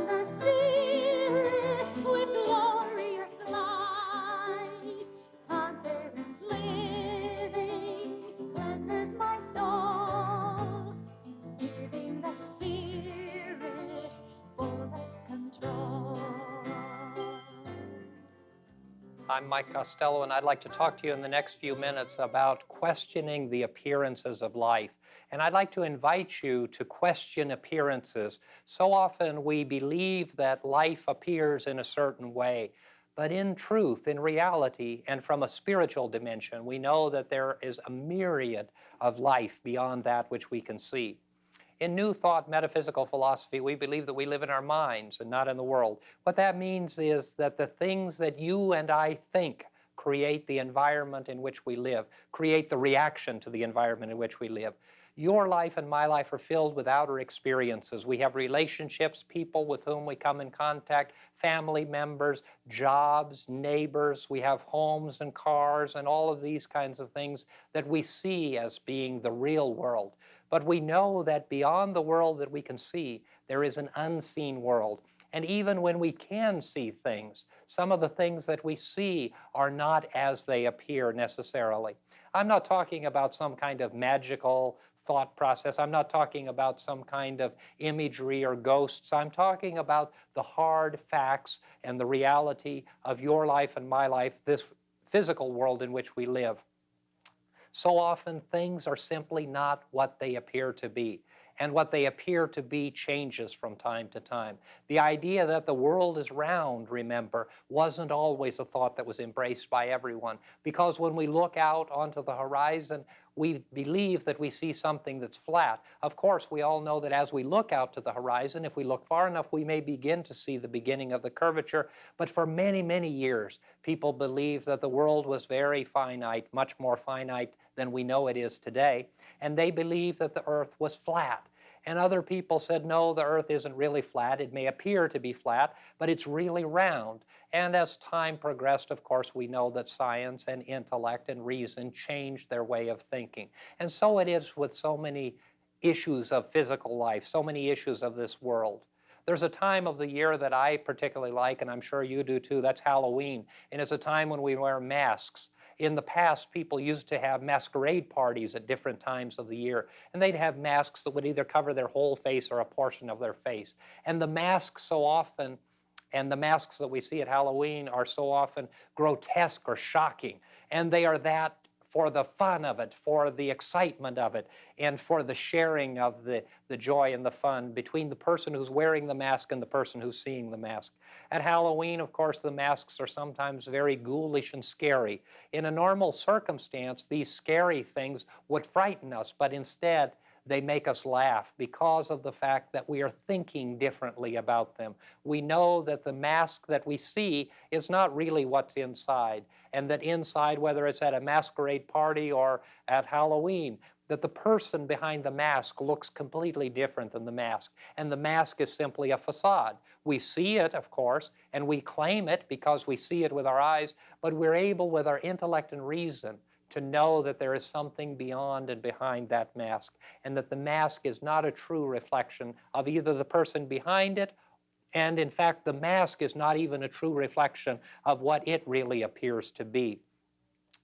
the Spirit with glorious light. Confident living cleanses my soul, giving the Spirit fullest control. I'm Mike Costello, and I'd like to talk to you in the next few minutes about questioning the appearances of life. And I'd like to invite you to question appearances. So often we believe that life appears in a certain way, but in truth, in reality, and from a spiritual dimension, we know that there is a myriad of life beyond that which we can see. In New Thought metaphysical philosophy, we believe that we live in our minds and not in the world. What that means is that the things that you and I think create the environment in which we live, create the reaction to the environment in which we live. Your life and my life are filled with outer experiences. We have relationships, people with whom we come in contact, family members, jobs, neighbors. We have homes and cars and all of these kinds of things that we see as being the real world. But we know that beyond the world that we can see, there is an unseen world. And even when we can see things, some of the things that we see are not as they appear necessarily. I'm not talking about some kind of magical thought process. I'm not talking about some kind of imagery or ghosts. I'm talking about the hard facts and the reality of your life and my life, this physical world in which we live. So often things are simply not what they appear to be. And what they appear to be changes from time to time. The idea that the world is round, remember, wasn't always a thought that was embraced by everyone. Because when we look out onto the horizon, we believe that we see something that's flat. Of course, we all know that as we look out to the horizon, if we look far enough, we may begin to see the beginning of the curvature. But for many, many years, people believed that the world was very finite, much more finite than we know it is today. And they believed that the earth was flat. And other people said, no, the earth isn't really flat. It may appear to be flat, but it's really round. And as time progressed, of course, we know that science and intellect and reason changed their way of thinking. And so it is with so many issues of physical life, so many issues of this world. There's a time of the year that I particularly like, and I'm sure you do too, that's Halloween. And it's a time when we wear masks. In the past, people used to have masquerade parties at different times of the year, and they'd have masks that would either cover their whole face or a portion of their face. And the masks so often, and the masks that we see at Halloween are so often grotesque or shocking, and they are that for the fun of it, for the excitement of it, and for the sharing of the joy and the fun between the person who's wearing the mask and the person who's seeing the mask. At Halloween, of course, the masks are sometimes very ghoulish and scary. In a normal circumstance, these scary things would frighten us, but instead, they make us laugh because of the fact that we are thinking differently about them. We know that the mask that we see is not really what's inside, and that inside, whether it's at a masquerade party or at Halloween, that the person behind the mask looks completely different than the mask, and the mask is simply a facade. We see it, of course, and we claim it because we see it with our eyes, but we're able with our intellect and reason to know that there is something beyond and behind that mask, and that the mask is not a true reflection of either the person behind it, and in fact, the mask is not even a true reflection of what it really appears to be.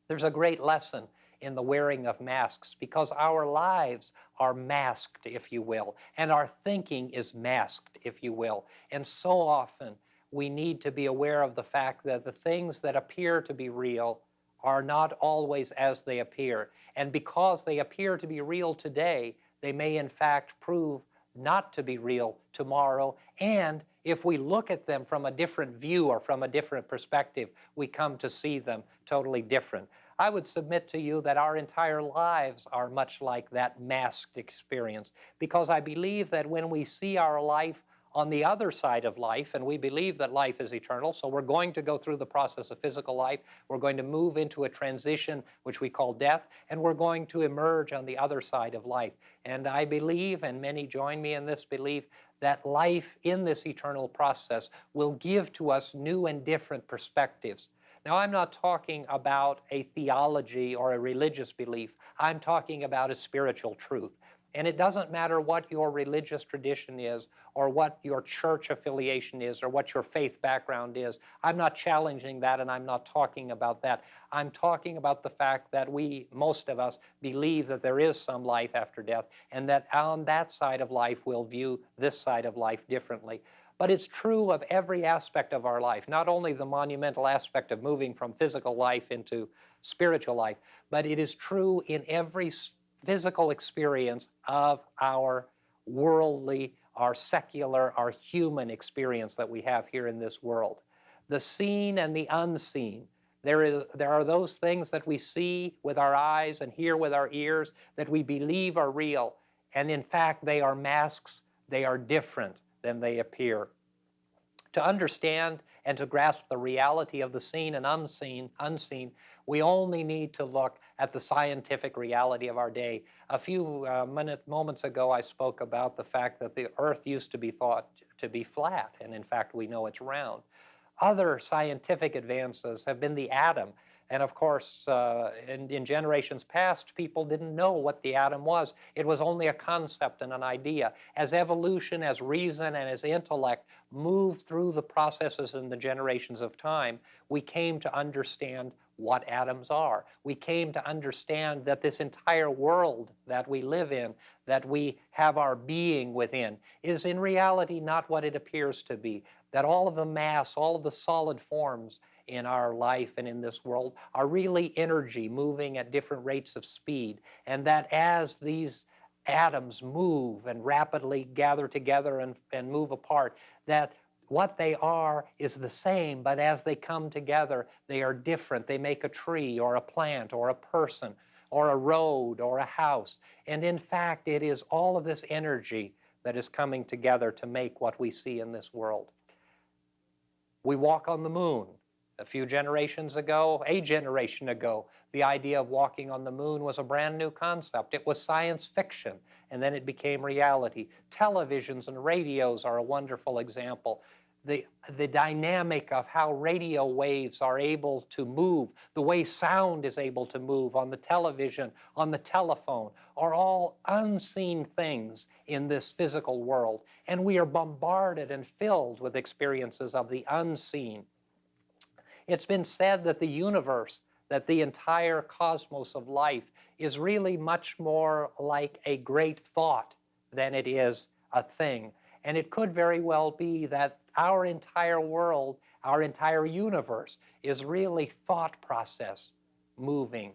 There's a great lesson in the wearing of masks because our lives are masked, if you will, and our thinking is masked, if you will. And so often, we need to be aware of the fact that the things that appear to be real are not always as they appear. And because they appear to be real today, they may in fact prove not to be real tomorrow. And if we look at them from a different view or from a different perspective, we come to see them totally different. I would submit to you that our entire lives are much like that masked experience, because I believe that when we see our life on the other side of life, and we believe that life is eternal, so we're going to go through the process of physical life, we're going to move into a transition which we call death, and we're going to emerge on the other side of life. And I believe, and many join me in this belief, that life in this eternal process will give to us new and different perspectives. Now, I'm not talking about a theology or a religious belief. I'm talking about a spiritual truth. And it doesn't matter what your religious tradition is, or what your church affiliation is, or what your faith background is. I'm not challenging that, and I'm not talking about that. I'm talking about the fact that most of us, believe that there is some life after death, and that on that side of life we'll view this side of life differently. But it's true of every aspect of our life, not only the monumental aspect of moving from physical life into spiritual life, but it is true in every physical experience of our worldly, our secular, our human experience that we have here in this world. The seen and the unseen. There are those things that we see with our eyes and hear with our ears that we believe are real, and in fact they are masks, they are different than they appear. To understand and to grasp the reality of the seen and unseen, we only need to look at the scientific reality of our day. A few moments ago, I spoke about the fact that the Earth used to be thought to be flat, and in fact, we know it's round. Other scientific advances have been the atom. And of course, in generations past, people didn't know what the atom was. It was only a concept and an idea. As evolution, as reason, and as intellect moved through the processes in the generations of time, we came to understand what atoms are. We came to understand that this entire world that we live in, that we have our being within, is in reality not what it appears to be. That all of the mass, all of the solid forms in our life and in this world are really energy moving at different rates of speed, and that as these atoms move and rapidly gather together and move apart, that what they are is the same, but as they come together, they are different. They make a tree or a plant or a person or a road or a house. And in fact, it is all of this energy that is coming together to make what we see in this world. We walk on the moon. A generation ago, the idea of walking on the moon was a brand new concept. It was science fiction, and then it became reality. Televisions and radios are a wonderful example. The dynamic of how radio waves are able to move, the way sound is able to move on the television, on the telephone, are all unseen things in this physical world. And we are bombarded and filled with experiences of the unseen. It's been said that the universe, that the entire cosmos of life, is really much more like a great thought than it is a thing. And it could very well be that our entire world, our entire universe, is really thought process moving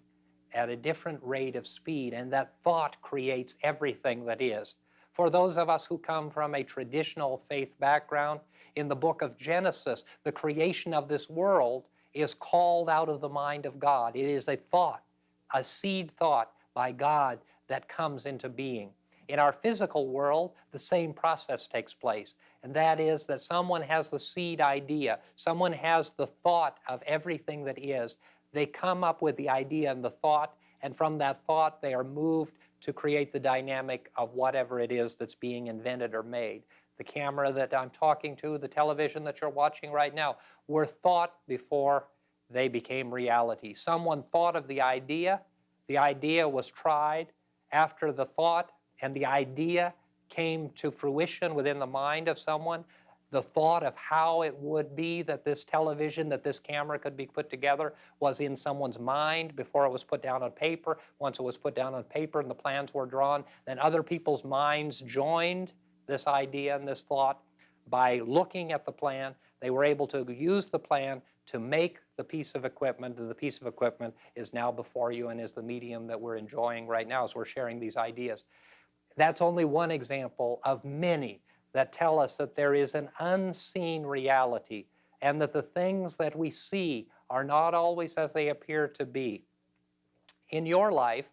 at a different rate of speed, and that thought creates everything that is. For those of us who come from a traditional faith background, in the book of Genesis, the creation of this world is called out of the mind of God. It is a thought, a seed thought by God that comes into being. In our physical world, the same process takes place, and that is that someone has the seed idea, someone has the thought of everything that is. They come up with the idea and the thought, and from that thought they are moved to create the dynamic of whatever it is that's being invented or made. The camera that I'm talking to, the television that you're watching right now, were thought before they became reality. Someone thought of the idea was tried. After the thought and the idea came to fruition within the mind of someone, the thought of how it would be that this television, that this camera could be put together was in someone's mind before it was put down on paper. Once it was put down on paper and the plans were drawn, then other people's minds joined this idea and this thought. By looking at the plan, they were able to use the plan to make the piece of equipment, and the piece of equipment is now before you and is the medium that we're enjoying right now as we're sharing these ideas. That's only one example of many that tell us that there is an unseen reality, and that the things that we see are not always as they appear to be. In your life,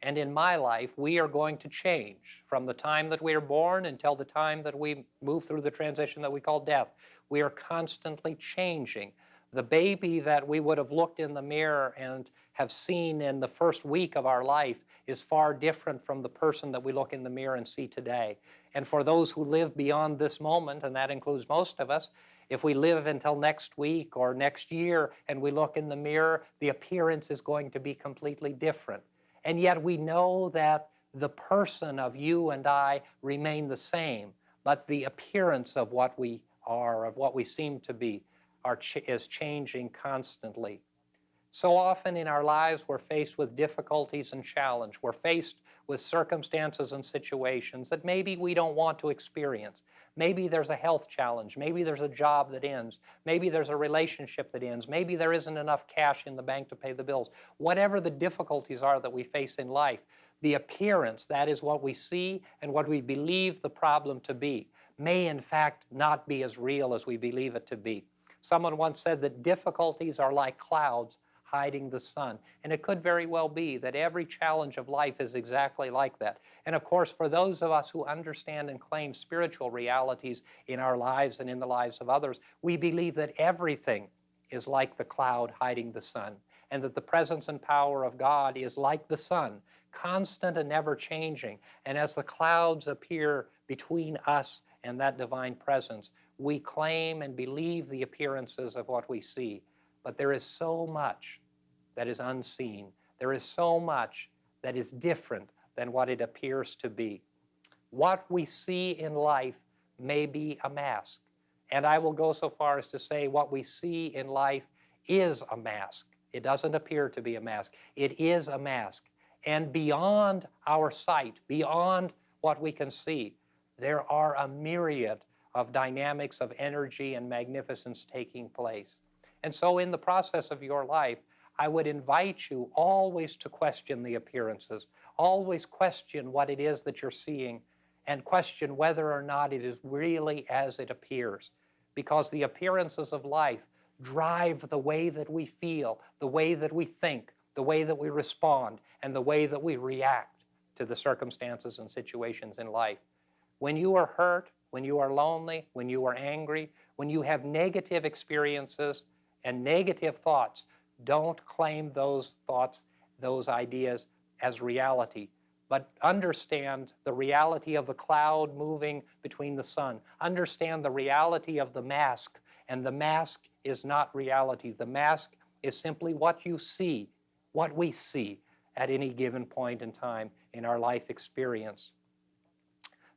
and in my life, we are going to change from the time that we are born until the time that we move through the transition that we call death. We are constantly changing. The baby that we would have looked in the mirror and have seen in the first week of our life is far different from the person that we look in the mirror and see today. And for those who live beyond this moment, and that includes most of us, if we live until next week or next year and we look in the mirror, the appearance is going to be completely different. And yet we know that The person of you and I remain the same, but the appearance of what we are, of what we seem to be, is changing constantly. So often in our lives, we're faced with difficulties and challenge. We're faced with circumstances and situations that maybe we don't want to experience. Maybe there's a health challenge. Maybe there's a job that ends. Maybe there's a relationship that ends. Maybe there isn't enough cash in the bank to pay the bills. Whatever the difficulties are that we face in life, the appearance, that is what we see and what we believe the problem to be, may in fact not be as real as we believe it to be. Someone once said that difficulties are like clouds hiding the sun. And it could very well be that every challenge of life is exactly like that. And of course, for those of us who understand and claim spiritual realities in our lives and in the lives of others, we believe that everything is like the cloud hiding the sun, and that the presence and power of God is like the sun, constant and never changing. And as the clouds appear between us and that divine presence, we claim and believe the appearances of what we see. But there is so much that is unseen. There is so much that is different than what it appears to be. What we see in life may be a mask. And I will go so far as to say what we see in life is a mask. It doesn't appear to be a mask. It is a mask. And beyond our sight, beyond what we can see, there are a myriad of dynamics of energy and magnificence taking place. And so in the process of your life, I would invite you always to question the appearances, always question what it is that you're seeing, and question whether or not it is really as it appears. Because the appearances of life drive the way that we feel, the way that we think, the way that we respond, and the way that we react to the circumstances and situations in life. When you are hurt, when you are lonely, when you are angry, when you have negative experiences and negative thoughts, don't claim those thoughts, those ideas as reality, but understand the reality of the cloud moving between the sun. Understand the reality of the mask, and the mask is not reality. The mask is simply what you see, what we see at any given point in time in our life experience.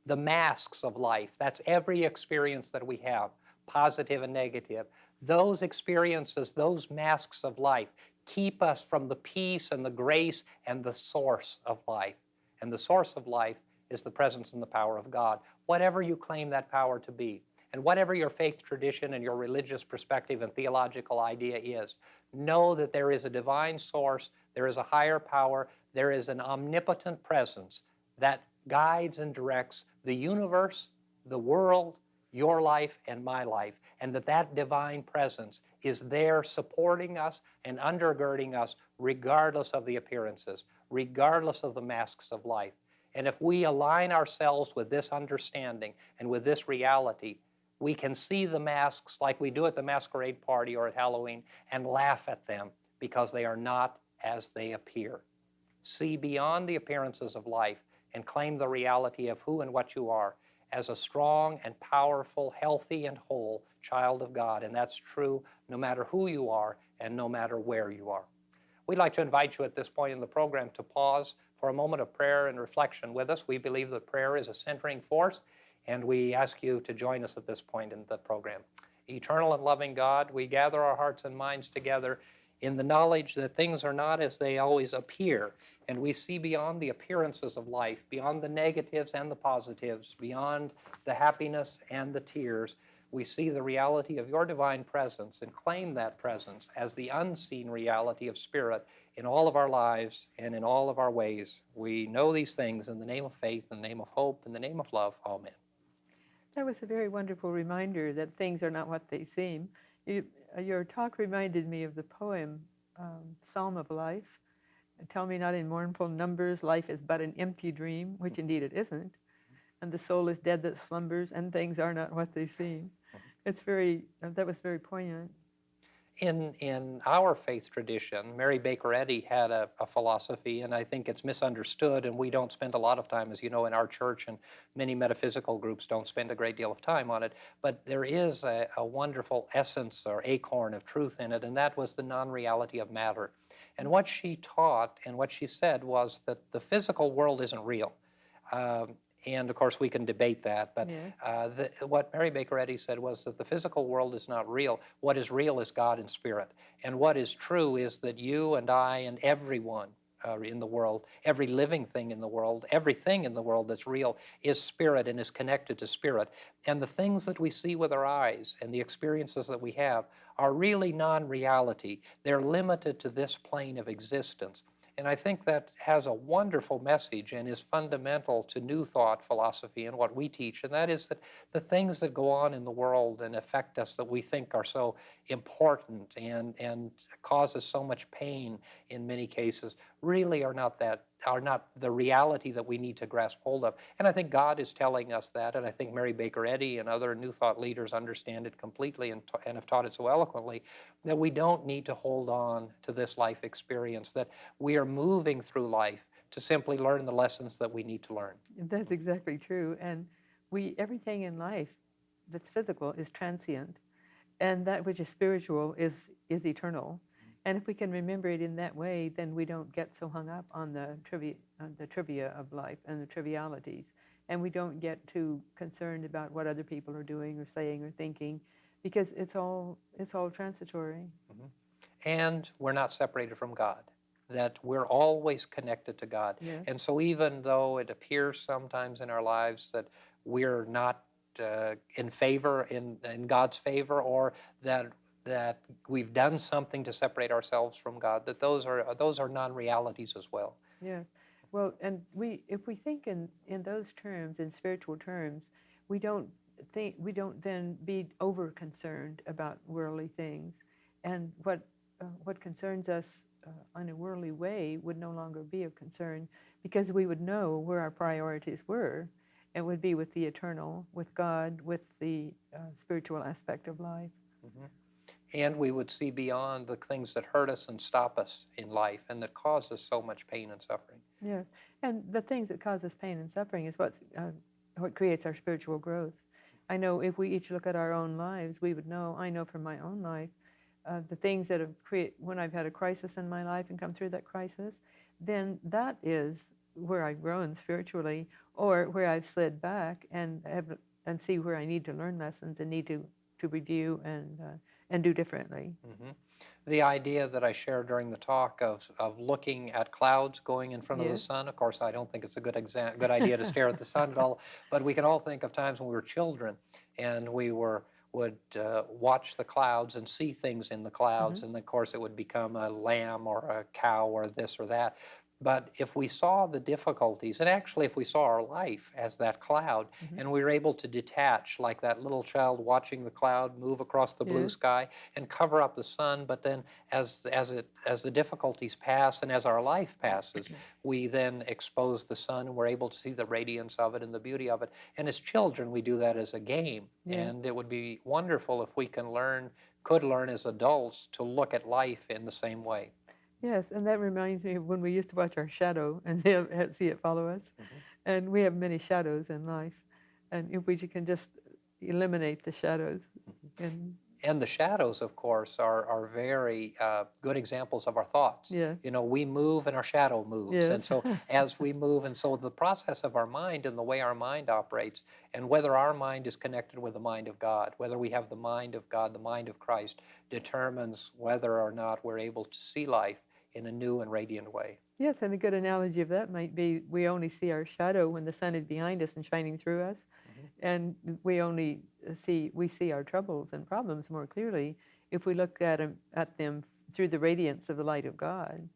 The masks of life, that's every experience that we have, positive and negative. Those experiences, those masks of life, keep us from the peace and the grace and the source of life. And the source of life is the presence and the power of God, whatever you claim that power to be. And whatever your faith tradition and your religious perspective and theological idea is, know that there is a divine source, there is a higher power, there is an omnipotent presence that guides and directs the universe, the world, your life and my life, and that divine presence is there supporting us and undergirding us regardless of the appearances, regardless of the masks of life. And if we align ourselves with this understanding and with this reality, we can see the masks like we do at the masquerade party or at Halloween and laugh at them because they are not as they appear. See beyond the appearances of life and claim the reality of who and what you are as a strong and powerful, healthy and whole child of God. And that's true no matter who you are and no matter where you are. We'd like to invite you at this point in the program to pause for a moment of prayer and reflection with us. We believe that prayer is a centering force, and we ask you to join us at this point in the program. Eternal and loving God, we gather our hearts and minds together in the knowledge that things are not as they always appear, and we see beyond the appearances of life, beyond the negatives and the positives, beyond the happiness and the tears. We see the reality of your divine presence and claim that presence as the unseen reality of Spirit in all of our lives and in all of our ways. We know these things in the name of faith, in the name of hope, in the name of love. Amen. That was a very wonderful reminder that things are not what they seem. Your talk reminded me of the poem, Psalm of Life. Tell me not in mournful numbers, life is but an empty dream, which indeed it isn't. And the soul is dead that slumbers, and things are not what they seem. That was very poignant. In our faith tradition, Mary Baker Eddy had a philosophy, and I think it's misunderstood, and we don't spend a lot of time, as you know, in our church, and many metaphysical groups don't spend a great deal of time on it, but there is a wonderful essence or acorn of truth in it, and that was the non-reality of matter. And what she taught and what she said was that the physical world isn't real. And of course, we can debate that, but Yeah. what Mary Baker Eddy said was that the physical world is not real. What is real is God and Spirit. And what is true is that you and I and everyone in the world, every living thing in the world, everything in the world that's real is Spirit and is connected to Spirit. And the things that we see with our eyes and the experiences that we have are really non-reality. They're limited to this plane of existence. And I think that has a wonderful message and is fundamental to New Thought philosophy and what we teach, and that is that the things that go on in the world and affect us that we think are so important and cause us so much pain in many cases really are not the reality that we need to grasp hold of. And I think God is telling us that, and I think Mary Baker Eddy and other New Thought leaders understand it completely and have taught it so eloquently, that we don't need to hold on to this life experience, that we are moving through life to simply learn the lessons that we need to learn. That's exactly true. And everything in life that's physical is transient, and that which is spiritual is eternal. And if we can remember it in that way, then we don't get so hung up on the trivia of life and the trivialities, and we don't get too concerned about what other people are doing or saying or thinking, because it's all transitory. Mm-hmm. And we're not separated from God, that we're always connected to God. Yes. And so even though it appears sometimes in our lives that we're not in favor, in God's favor, or that we've done something to separate ourselves from God, that those are non-realities as well. Yeah. Well, and if we think in those terms, in spiritual terms, we don't then be over concerned about worldly things, and what concerns us in a worldly way would no longer be of concern, because we would know where our priorities were. It would be with the eternal, with God, with the spiritual aspect of life. Mm-hmm. And we would see beyond the things that hurt us and stop us in life and that cause us so much pain and suffering. Yes, and the things that cause us pain and suffering is what creates our spiritual growth. I know if we each look at our own lives, we would know, I know from my own life, the things that have when I've had a crisis in my life and come through that crisis, then that is where I've grown spiritually, or where I've slid back and see where I need to learn lessons and need to review and do differently. Mm-hmm. The idea that I shared during the talk of looking at clouds going in front of the sun, of course, I don't think it's a good idea to stare at the sun at all, but we can all think of times when we were children and we would watch the clouds and see things in the clouds, mm-hmm. and of course it would become a lamb or a cow or this or that. But if we saw the difficulties, and actually if we saw our life as that cloud, mm-hmm. and we were able to detach like that little child watching the cloud move across the blue sky and cover up the sun, but then as the difficulties pass and as our life passes, we then expose the sun and we're able to see the radiance of it and the beauty of it. And as children, we do that as a game. And it would be wonderful if we could learn as adults to look at life in the same way. Yes, and that reminds me of when we used to watch our shadow and see it follow us. Mm-hmm. And we have many shadows in life. And if we can just eliminate the shadows. Mm-hmm. And the shadows, of course, are very good examples of our thoughts. Yeah. You know, we move and our shadow moves. Yes. And so as we move, and so the process of our mind and the way our mind operates, and whether our mind is connected with the mind of God, whether we have the mind of God, the mind of Christ, determines whether or not we're able to see life in a new and radiant way. Yes, and a good analogy of that might be we only see our shadow when the sun is behind us and shining through us. Mm-hmm. And we see our troubles and problems more clearly if we look at them through the radiance of the light of God.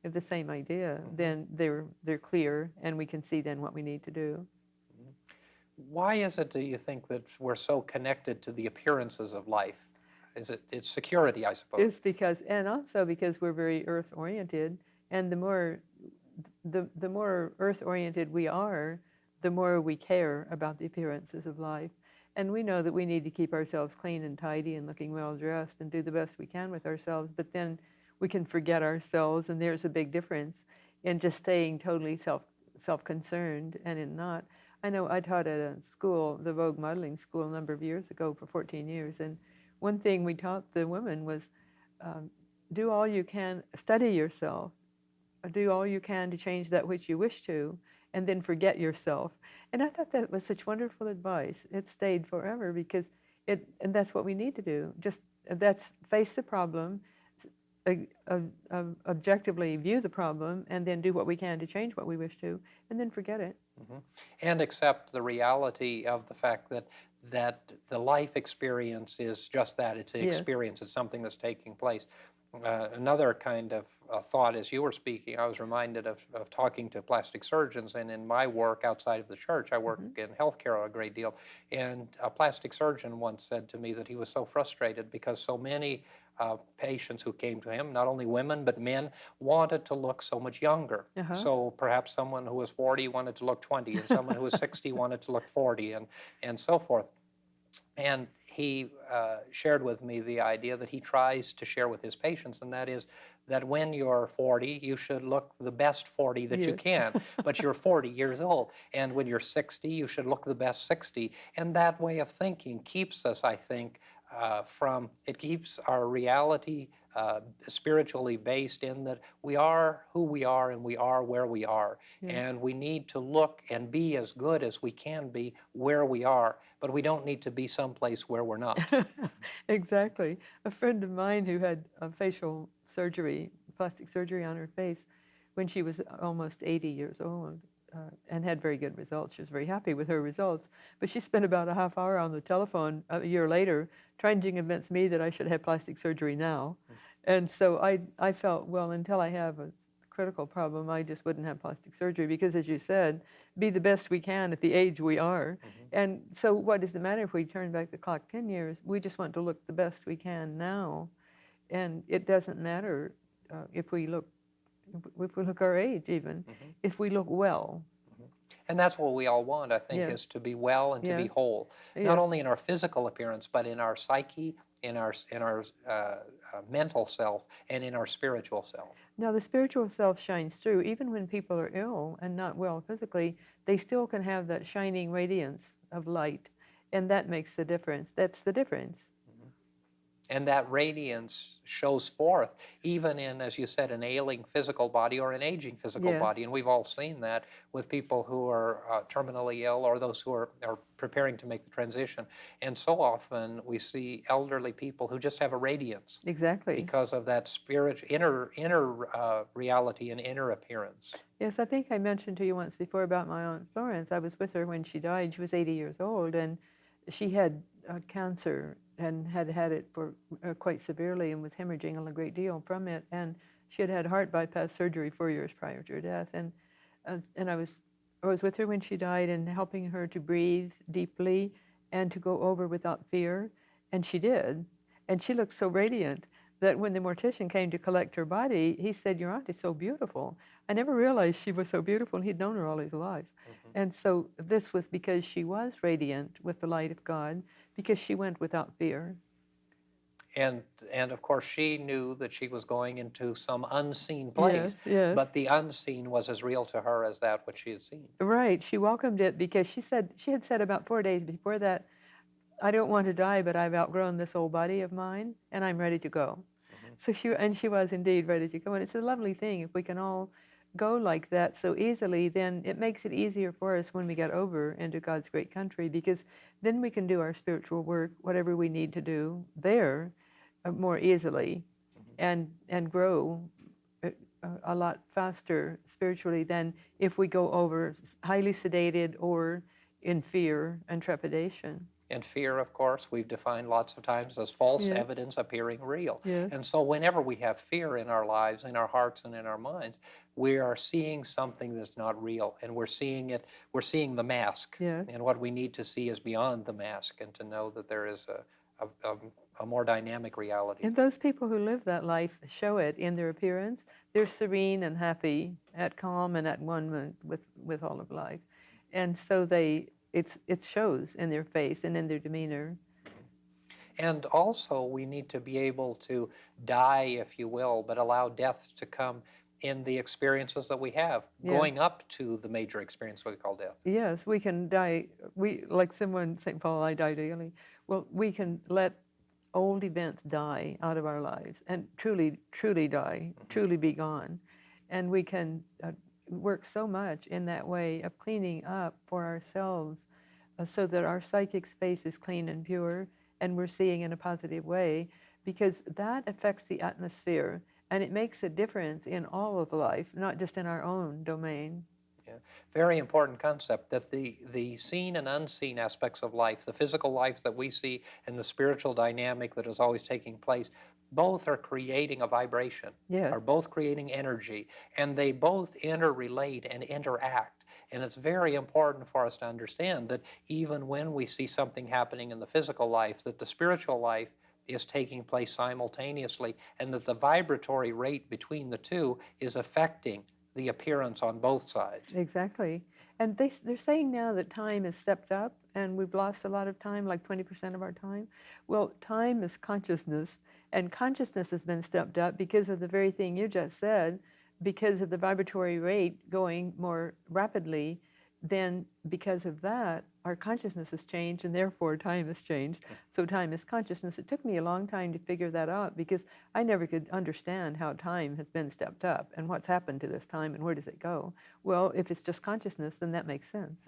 If the same idea, mm-hmm. then they're clear, and we can see then what we need to do. Mm-hmm. Why is it, do you think, that we're so connected to the appearances of life? It's security, I suppose. It's because we're very earth-oriented, and the more earth-oriented we are, the more we care about the appearances of life. And we know that we need to keep ourselves clean and tidy and looking well-dressed and do the best we can with ourselves, but then we can forget ourselves, and there's a big difference in just staying totally self-concerned and in not. I know I taught at a school, the Vogue Modeling School, a number of years ago for 14 years, and one thing we taught the women was do all you can, study yourself, do all you can to change that which you wish to, and then forget yourself. And I thought that was such wonderful advice. It stayed forever because and that's what we need to do. Just that's face the problem, objectively view the problem, and then do what we can to change what we wish to, and then forget it. Mm-hmm. And accept the reality of the fact that the life experience is just that. It's an Yes. experience. It's something that's taking place. Another kind of thought as you were speaking, I was reminded of talking to plastic surgeons, and in my work outside of the church, I work in healthcare a great deal, and a plastic surgeon once said to me that he was so frustrated because so many patients who came to him, not only women but men, wanted to look so much younger. So perhaps someone who was 40 wanted to look 20, and someone who was 60 wanted to look 40, and so forth. And he shared with me the idea that he tries to share with his patients, and that is that when you're 40, you should look the best 40 that you Yes. can, but you're 40 years old. And when you're 60, you should look the best 60. And that way of thinking keeps us, I think, it keeps our reality spiritually based in that we are who we are and we are where we are. Yeah. And we need to look and be as good as we can be where we are, but we don't need to be someplace where we're not. Exactly. A friend of mine who had a facial surgery, plastic surgery on her face, when she was almost 80 years old, and had very good results. She was very happy with her results, but she spent about a half hour on the telephone a year later trying to convince me that I should have plastic surgery now. And so I felt, well, until I have a critical problem, I just wouldn't have plastic surgery because, as you said, be the best we can at the age we are. And so what does it matter if we turn back the clock 10 years? We just want to look the best we can now. And it doesn't matter if we look our age even, if we look well. And that's what we all want, I think, is to be well and to be whole, not only in our physical appearance, but in our psyche, in our mental self, and in our spiritual self. Now, the spiritual self shines through. Even when people are ill and not well physically, they still can have that shining radiance of light, and that makes the difference. That's the difference. And that radiance shows forth even in, as you said, an ailing physical body or an aging physical body. And we've all seen that with people who are terminally ill or those who are preparing to make the transition. And so often we see elderly people who just have a radiance. Exactly. Because of that inner reality and inner appearance. Yes, I think I mentioned to you once before about my Aunt Florence. I was with her when she died. She was 80 years old, and she had cancer and had it for quite severely and was hemorrhaging a great deal from it. And she had had heart bypass surgery 4 years prior to her death. And I was with her when she died and helping her to breathe deeply and to go over without fear. And she did. And she looked so radiant that when the mortician came to collect her body, he said, "Your aunt is so beautiful." I never realized she was so beautiful. He'd known her all his life. And so this was because she was radiant with the light of God, because she went without fear. And of course, she knew that she was going into some unseen place, Yes. but the unseen was as real to her as that which she had seen. Right. She welcomed it because she had said about 4 days before that, "I don't want to die, but I've outgrown this old body of mine, and I'm ready to go." So she was indeed ready to go. And it's a lovely thing if we can all go like that so easily, then it makes it easier for us when we get over into God's great country, because then we can do our spiritual work, whatever we need to do there, more easily, and grow a lot faster spiritually than if we go over highly sedated or in fear and trepidation. And fear, of course, we've defined lots of times as false evidence appearing real. Yes. And so whenever we have fear in our lives, in our hearts and in our minds, we are seeing something that's not real. And we're seeing the mask. Yes. And what we need to see is beyond the mask, and to know that there is a more dynamic reality. And those people who live that life show it in their appearance. They're serene and happy, at calm and at one with all of life. And so it shows in their face and in their demeanor. And also, we need to be able to die, if you will, but allow death to come in the experiences that we have, going up to the major experience we call death. Yes, we can die. Like someone, St. Paul, I die daily. Well, we can let old events die out of our lives and truly, truly die, truly be gone. And we can work so much in that way of cleaning up for ourselves so that our psychic space is clean and pure and we're seeing in a positive way, because that affects the atmosphere and it makes a difference in all of life, not just in our own domain. Yeah. Very important concept that the seen and unseen aspects of life, the physical life that we see and the spiritual dynamic that is always taking place, both are creating a vibration, Yes. are both creating energy, and they both interrelate and interact. And it's very important for us to understand that even when we see something happening in the physical life, that the spiritual life is taking place simultaneously, and that the vibratory rate between the two is affecting the appearance on both sides. Exactly. And they're saying now that time has stepped up and we've lost a lot of time, like 20% of our time. Well, time is consciousness, and consciousness has been stepped up because of the very thing you just said, because of the vibratory rate going more rapidly. Then because of that, our consciousness has changed and therefore time has changed. So time is consciousness. It took me a long time to figure that out because I never could understand how time has been stepped up and what's happened to this time and where does it go. Well, if it's just consciousness, then that makes sense.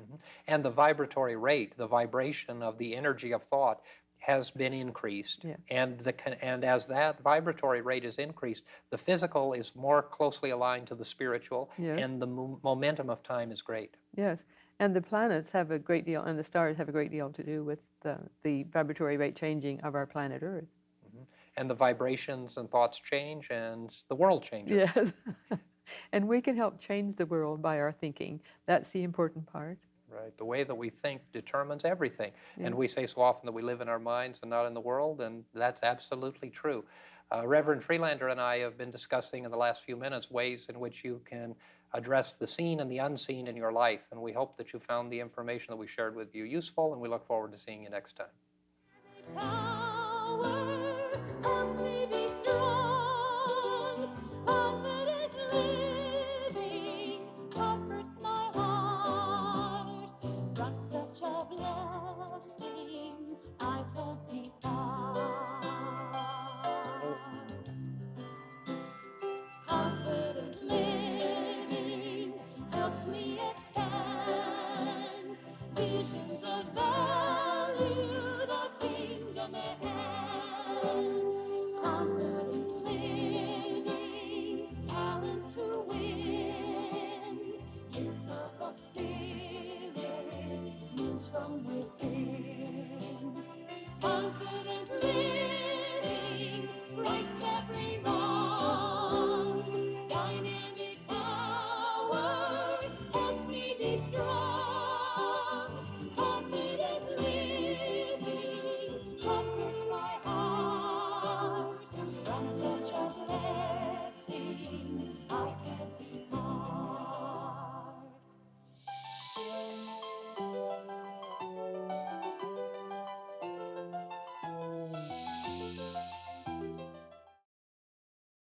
And the vibratory rate, the vibration of the energy of thought, has been increased. Yeah. And as that vibratory rate is increased, the physical is more closely aligned to the spiritual, Yes. and the momentum of time is great. Yes, and the planets have a great deal, and the stars have a great deal to do with the vibratory rate changing of our planet Earth. And the vibrations and thoughts change, and the world changes. Yes, and we can help change the world by our thinking. That's the important part. Right. The way that we think determines everything. Yeah. And we say so often that we live in our minds and not in the world, and that's absolutely true. Reverend Freelander and I have been discussing in the last few minutes ways in which you can address the seen and the unseen in your life, and we hope that you found the information that we shared with you useful, and we look forward to seeing you next time. Power helps me be strong, confident living comforts my heart. From such a blessing I can't depart. Confident living helps me expand visions of value the kingdom at hand. Confident living, talent to win, gift of the Spirit moves from within.